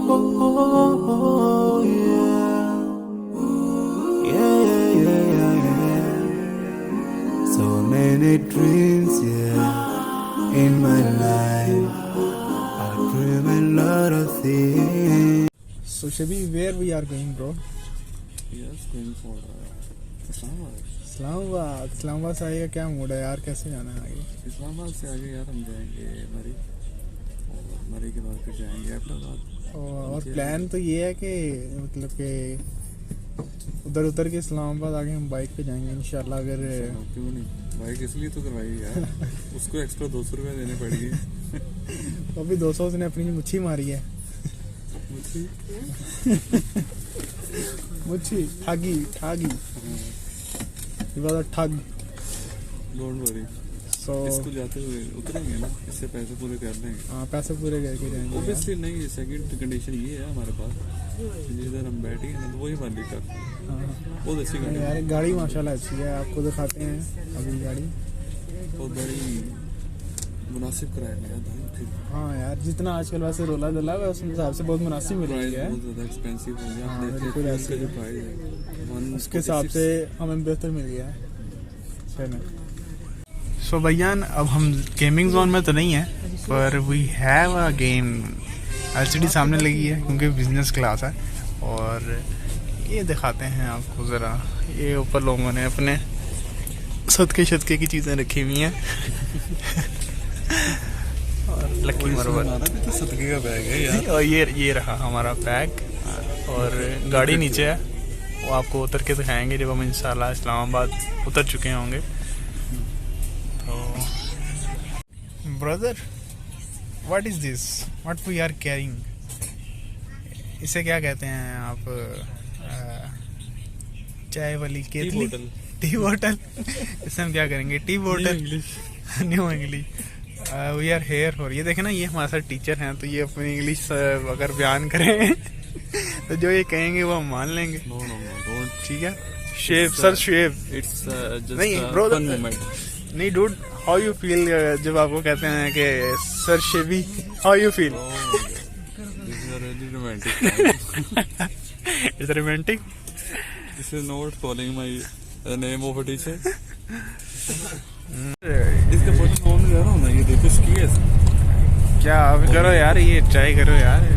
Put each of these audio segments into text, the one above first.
Oh, yeah. Yeah, yeah, yeah, yeah, yeah. So many dreams, yeah, in my life. I dream a lot of things. So Shabi, where we are going, bro? Yes, going for Islamabad. Islamabad से आएगा, क्या mood है यार, कैसे जाना है आगे? इस्लामाबाद से आगे यार हम जाएंगे मरी, और मरी के बाद फिर जाएंगे अहमदाबाद। और प्लान तो ये है कि मतलब कि उधर उतर के इस्लामाबाद आगे हम बाइक पे जाएंगे इंशाल्लाह। अगर क्यों नहीं, बाइक इसलिए तो करवाई यार उसको एक्स्ट्रा 200 रुपये देने पड़ेंगे। तो अभी 200 उसने अपनी मुच्छी मारी है। मुच्छी ठागी ठग। डोंट वरी, सो इसको जाते हुए उतरेंगे ना, इससे पैसे पूरे कर लेंगे। हाँ, पैसे पूरे करके जाएंगे। ऑब्वियसली नहीं, सेकंड कंडीशन ये है हमारे पास, जिधर हम बैठेंगे ना तो वही मालिक का बहुत अच्छी गाड़ी यार गाड़ी माशाल्लाह अच्छी है, आपको दिखाते हैं अभी गाड़ी। बहुत बड़ी मुनासिब किराया में यार। हाँ यार, जितना आजकल वैसे रोला डला है उस हिसाब से बहुत मुनासिब मिल रही है। बहुत ज़्यादा एक्सपेंसिव हो गया, हाँ, आप देखते बिल्कुल हैं ऐसे इसका जो प्राइस है उसके हिसाब से हमें बेहतर मिल गया है। सो भैयान, अब हम गेमिंग जोन में तो नहीं है, पर we have a game. LCD सामने लगी है क्योंकि बिजनेस क्लास है। और ये दिखाते हैं आपको ज़रा, ये ऊपर लोगों ने अपने सदके की चीज़ें रखी हुई हैं। और लकी मरवर तो सदके का बैग है यार। और ये रहा हमारा बैग। और गाड़ी नीचे है, वो आपको उतर के दिखाएंगे जब हम इंशाल्लाह इस्लामाबाद उतर चुके होंगे। तो brother, what is this, what we are carrying? इसे क्या कहते हैं आप? चाय वाली केतली, टी बोतल। इसे हम क्या करेंगे? टी बोतल, new English. We are here for, ये देखे ना, ये हमारे साथ टीचर हैं, तो ये अपनी इंग्लिश अगर बयान करें तो जो ये कहेंगे वो हम मान लेंगे। नो डोंट, ठीक है? Shave sir, shave. It's just नहीं ब्रो, नहीं डूड, हाउ यू फील जब आपको कहते हैं कि sir shavey, how you feel? This is a really romantic. It's romantic. This is not calling my name of a teacher. इसका photo on कर रहा हूँ ना, ये देखो इसकी है। क्या अब करो यार, ये ट्राई करो यार।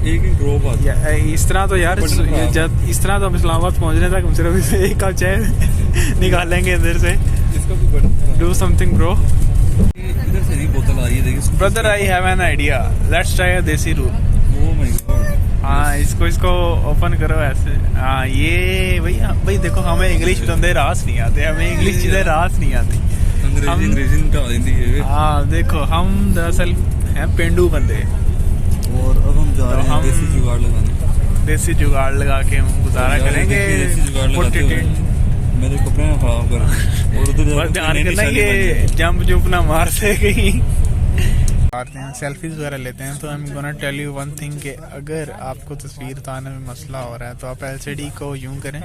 एक ड्रॉप आता है इस तरह तो यार, इस तरह तो हम इस्लामाबाद पहुंचने तक हम सिर्फ इसे एक कप चाय निकालेंगे अंदर से। इसका भी बड़ा डू समथिंग ब्रो। इधर से नहीं बोतल आ रही है, देखिए brother, I have an idea, let's try अ देसी रूल। Oh my God. हाँ, इसको ओपन करो ऐसे। हाँ, ये भाई देखो, हमें इंग्लिश बंदे रास नहीं आते, हमें इंग्लिश चीजें रास नहीं आती। अंग्रेजी का हिंदी है। हाँ देखो, हम दरअसल हैं पेंडू बंदे, और अब हम जा रहे हैं देसी जुगाड़ लगाने। देसी जुगाड़ लगा के हम गुजारा करेंगे। देसी जुगाड़ लगाते हुए मेरे कपड़े ना खराब कर, और उधर बस ध्यान करना ये जंप जुप ना मार से कहीं। आते हैं, सेल्फीज वगैरह लेते हैं। तो I am gonna tell you one thing कि अगर आपको तस्वीर उतारने में मसला हो रहा है तो आप एलसीडी को यूं करें,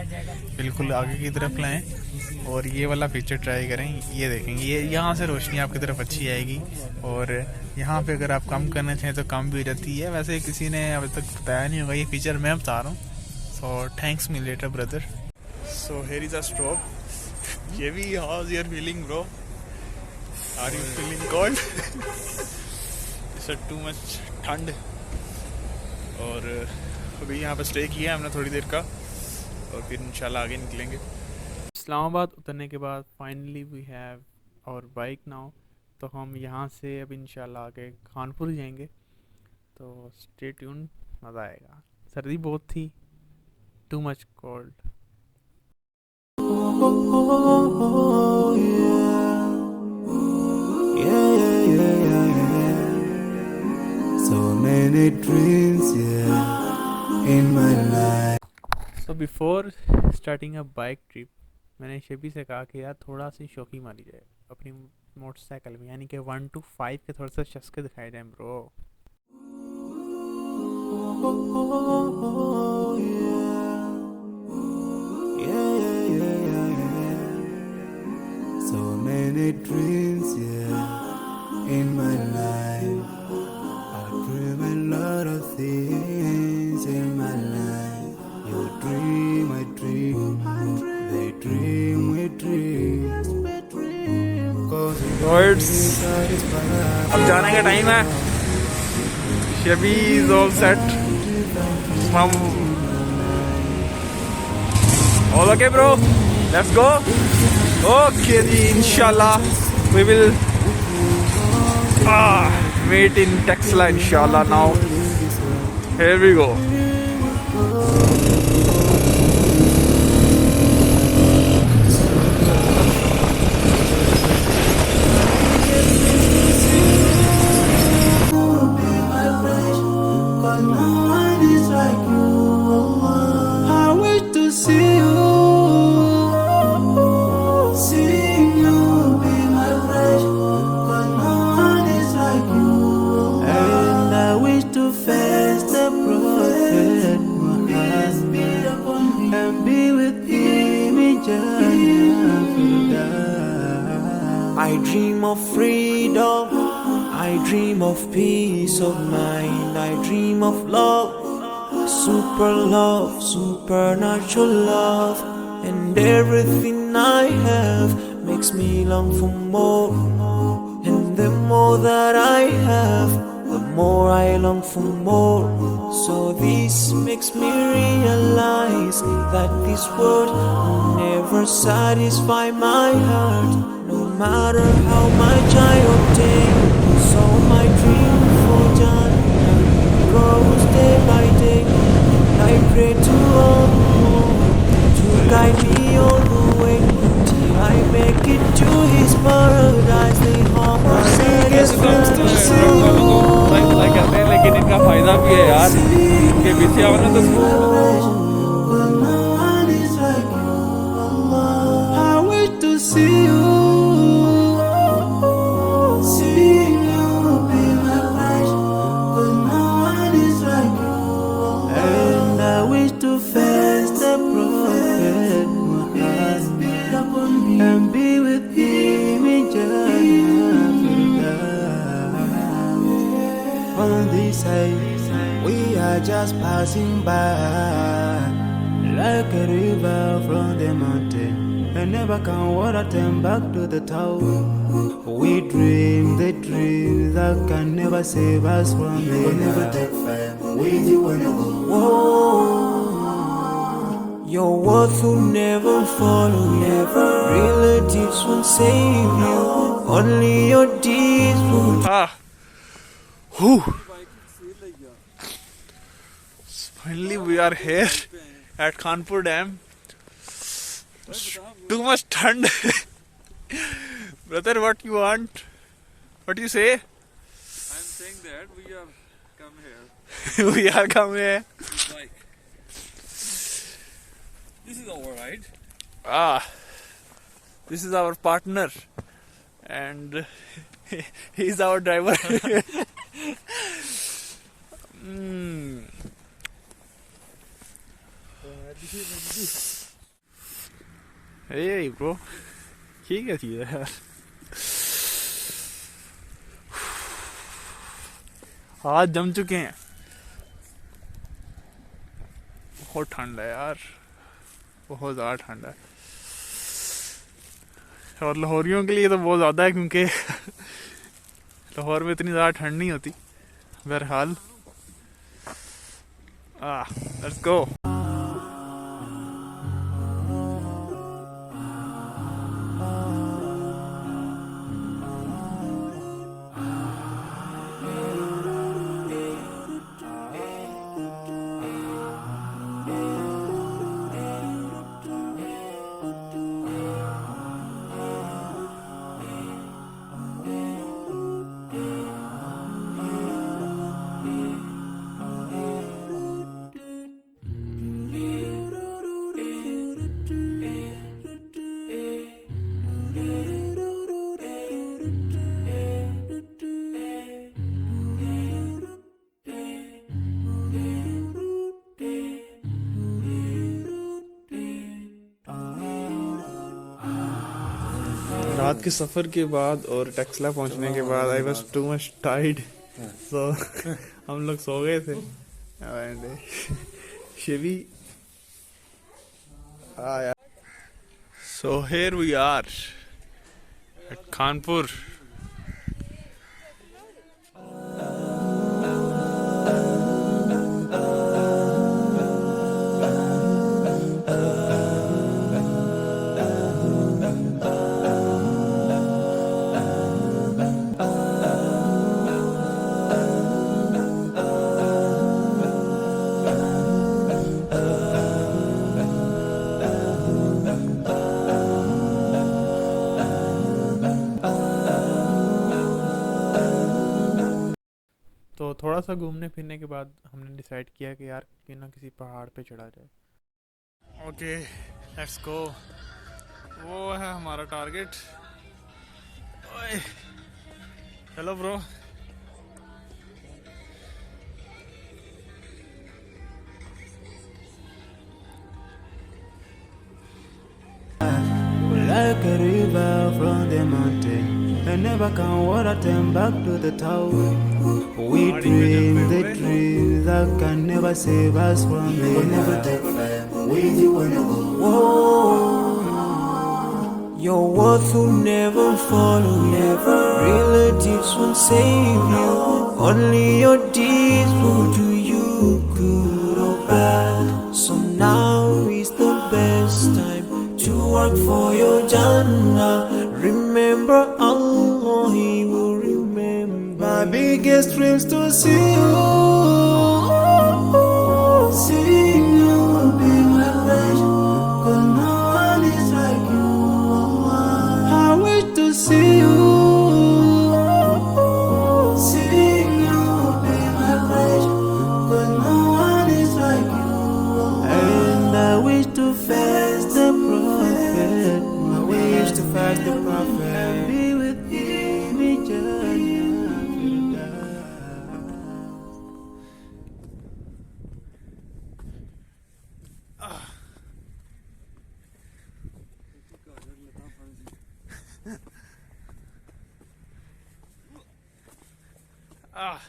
बिल्कुल आगे की तरफ लाएं, और ये वाला फीचर ट्राई करें। ये देखेंगे, ये यहाँ से रोशनी आपकी तरफ अच्छी आएगी, और यहाँ पे अगर आप कम करना चाहें तो कम भी रहती है। वैसे किसी ने अभी तक बताया नहीं होगा, ये फीचर मैं बता रहा हूँ। So thanks me letter brother. So here is a stop. ये भी, how is your feeling bro? Are you feeling cold? Too much ठंड। और अभी यहाँ पर स्टे किया हमने थोड़ी देर का, और फिर इंशाल्लाह आगे निकलेंगे। इस्लामाबाद उतरने के बाद finally we have our bike now. तो हम यहाँ से अब इंशाल्लाह आगे कानपुर जाएंगे। तो स्टे ट्यून, मज़ा आएगा। सर्दी बहुत थी, too much cold. So many dreams, yeah, in my life. So before starting a bike trip, मैंने शेबी से कहा कि यार थोड़ा सी शौकी मारी जाए अपनी मोटरसाइकिल में, यानी कि 1 to 5 के थोड़ा सा चस्के दिखाए जाए bro. So many dreams, yeah, in my life. I lot of things in my life. You dream, I dream. They dream, we dream. Birds. अब जाने का टाइम है. Shabby is all set. All okay, bro? Let's go. Okay, inshallah we will meet in Texla, inshallah. Now, here we go. I dream of freedom, I dream of peace of mind, I dream of love, supernatural love, and everything I have makes me long for more, and the more that I have, the more I long for more. So this makes me realize that this world will never satisfy my heart, no matter how much I obtain. So my dream for Jannah grows day by day, and I pray to Allah to guide me all the way till I make it to His paradise. The heart comes to see. लेकिन इनका फायदा भी है यार, इनके पीछे आओ ना तो I wish to see you, be my wife, but no one is like you. And I wish to face the Prophet Muhammad and be with him in Jannah. On this side, we are just passing by, like a river from the mountain, and never can water turn back to the town. We dream the dreams that can never save us from the never take fire with you when you go. Your words will never follow, never. Relatives won't save you, only your deeds will. Finally, we are here at Kanpur Dam. Too much thund. Brother, what you want? What you say? I'm saying that we have come here. We are come here. Like, this is all right. This is our partner, and he is our driver. Hey bro, ये क्या चीज़ है यार? हाथ जम चुके हैं. बहुत ठंड है यार, बहुत ज़्यादा ठंड है. और लाहौरियों के लिए तो बहुत ज़्यादा है, क्योंकि लाहौर में इतनी ज़्यादा ठंड नहीं होती. बहरहाल, लेट्स गो. रात के सफ़र के बाद और टेक्सला पहुंचने के बाद I was too much tired तो हम लोग सो गए थे एंड शिवी आया. So here we are at Kanpur. तो थोड़ा सा घूमने फिरने के बाद हमने डिसाइड किया कि यार क्यों ना किसी पहाड़ पे चढ़ा जाए. Okay let's go. वो है हमारा टारगेट. ओए hello bro. Like a river from the mountain, I never can water turn back to the tower. We dream the dreams that can never save us from the never take fire with you whenever. Whoa, your worth will never follow you. Relatives won't save you. Only your deeds will do you good or bad. So now is the best time to work for your Jannah. Remember Allah, He will remember. My biggest dreams to see you. Seeing you will be my pleasure. 'Cause no one is like you. I wish to see you. Seeing you will be my pleasure. 'Cause no one is like you. And I wish to face the prophet. I wish to face the prophet. Be with him in Jannah. Ah.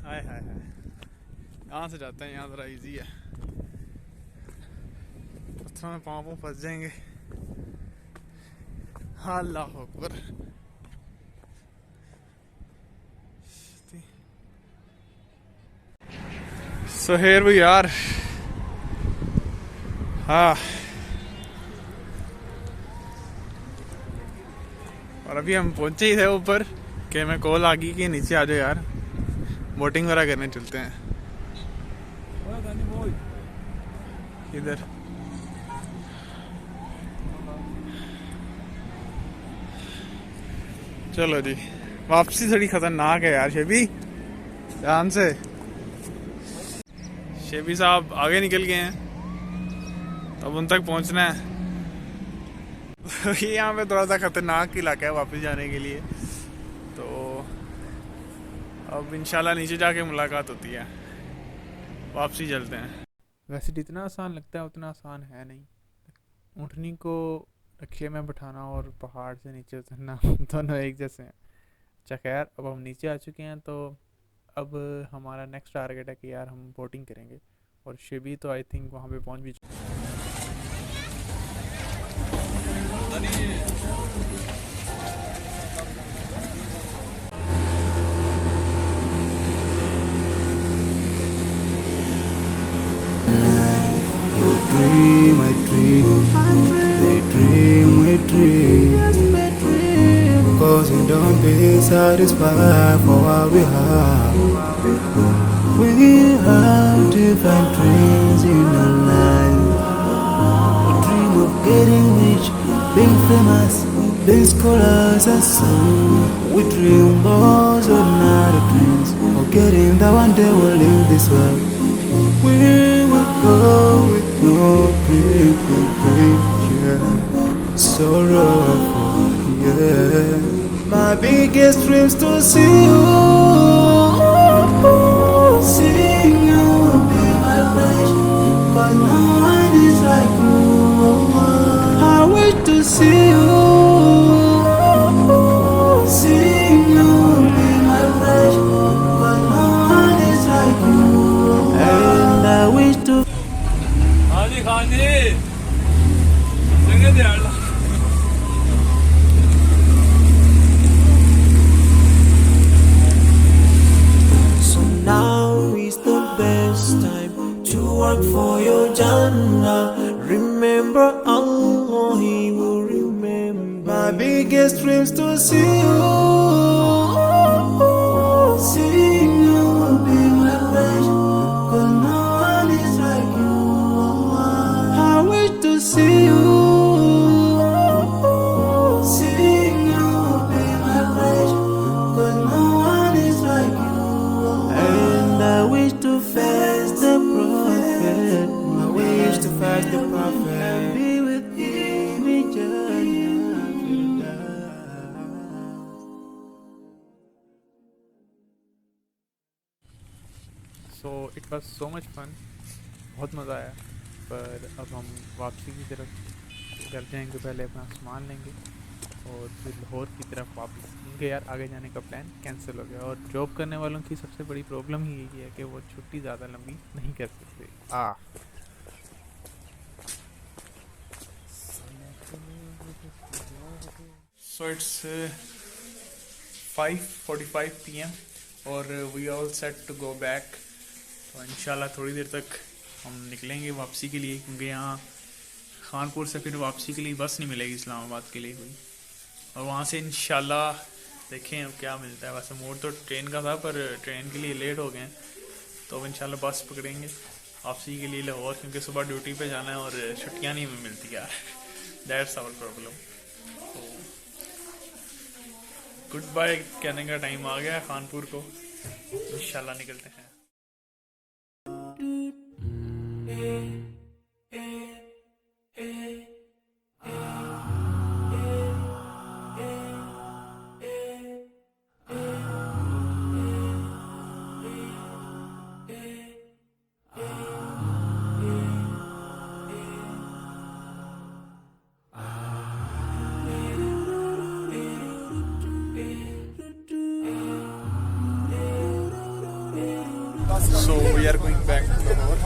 हाय हाय हाय. यहाँ से जाते हैं. यहाँ ज़रा easy है. पत्थरों में पाँव फंस जाएंगे. अल्लाह Akbar. So here we are. हाँ. और अभी हम पहुंचे ही थे ऊपर कि मैं कॉल आ गई कि नीचे आ जाओ यार, बोटिंग वगैरह करने चलते हैं. इधर चलो जी. वापसी थोड़ी खतरनाक है यार. शेबी ध्यान से. शेबी साहब आगे निकल गए हैं. अब उन तक पहुंचना है. ये यहाँ पे थोड़ा सा खतरनाक इलाका है वापस जाने के लिए. तो अब इंशाल्लाह नीचे जाके मुलाकात होती है. वापसी चलते हैं. वैसे जितना आसान लगता है उतना आसान है नहीं. ऊँटनी को रक्शे में बैठाना और पहाड़ से नीचे उतरना दोनों एक जैसे हैं. अच्छा खैर, अब हम नीचे आ चुके हैं. तो अब हमारा नेक्स्ट टारगेट है कि यार हम बोटिंग करेंगे. और शिबी तो आई थिंक वहाँ पे पहुँच भी dream, I dream, they dream, we dream, cause we don't be satisfied for what we have. We have different dreams in our life. We dream of getting rich, being famous, being scholars and so. We dream those ordinary dreams, forgetting that one day we'll leave this world. We will go with no picture, sorrowful, yeah. My biggest dreams to see you, seeing you will be my pleasure, 'cause no one is like you. I wish to see you. So now is the best time to work for your Jannah. Remember Allah, He will remember. My biggest dreams to see you, be my best. 'Cause no one is like you. I wish to see you, be my best. 'Cause no one is like you. And I wish to fast the Prophet. I wish to fast the Prophet and be with him in Jannah. So it was so much fun, बहुत मज़ा आया। पर अब हम वापसी की तरफ घर जाएंगे, पहले अपना सामान लेंगे और फिर लाहौर की तरफ वापस। क्योंकि यार आगे जाने का प्लान कैंसिल हो गया, और जॉब करने वालों की सबसे बड़ी प्रॉब्लम ही यही है कि वो छुट्टी ज़्यादा लंबी नहीं कर सकते। सो इट्स 5:45 PM और we all set to go back. तो इंशाल्लाह थोड़ी देर तक हम निकलेंगे वापसी के लिए, क्योंकि यहाँ खानपुर से फिर वापसी के लिए बस नहीं मिलेगी इस्लामाबाद के लिए कोई, और वहाँ से इंशाल्लाह देखें अब क्या मिलता है। वैसे मोड तो ट्रेन का था, पर ट्रेन के लिए लेट हो गए हैं, तो अब इंशाल्लाह बस पकड़ेंगे वापसी के लिए लाहौर, क्योंकि सुबह ड्यूटी पे जाना है और छुट्टियाँ नहीं हमें मिलती यार। That's our problem. तो गुड बाय कहने का टाइम आ गया खानपुर को, इंशाल्लाह निकलते हैं। So we are going back to Lahore.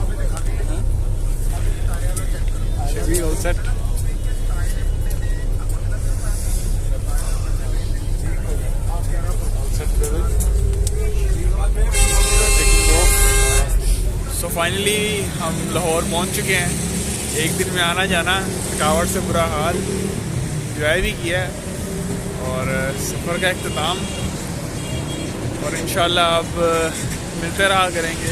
Should we all set? All set, brother. Taking off. So finally हम लाहौर पहुंच चुके हैं। एक दिन में आना जाना, थकावट से बुरा हाल, एंजॉय भी किया और सफ़र का इख्तिताम, और इंशाल्लाह अब मिलते रहा करेंगे।